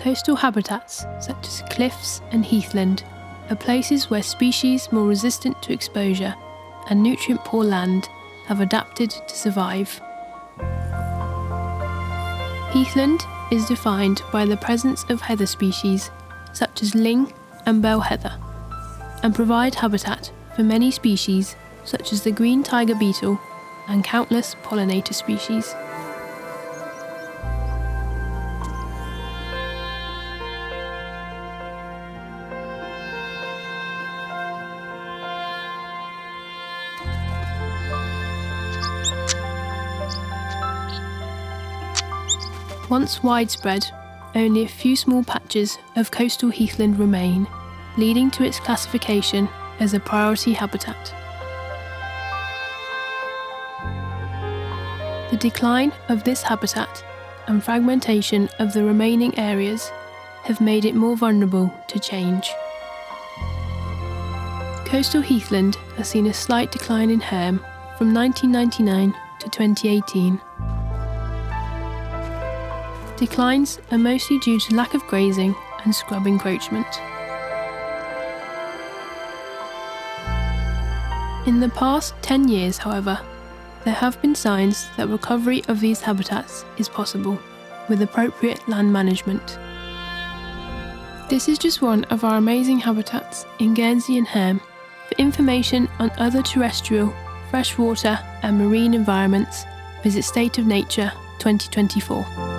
Coastal habitats such as cliffs and heathland are places where species more resistant to exposure and nutrient-poor land have adapted to survive. Heathland is defined by the presence of heather species such as ling and bell heather, and provide habitat for many species such as the green tiger beetle and countless pollinator species. Once widespread, only a few small patches of coastal heathland remain, leading to its classification as a priority habitat. The decline of this habitat and fragmentation of the remaining areas have made it more vulnerable to change. Coastal heathland has seen a slight decline in Herm from 1999 to 2018. Declines are mostly due to lack of grazing and scrub encroachment. In the past 10 years, however, there have been signs that recovery of these habitats is possible with appropriate land management. This is just one of our amazing habitats in Guernsey and Herm. For information on other terrestrial, freshwater and marine environments, visit State of Nature 2024.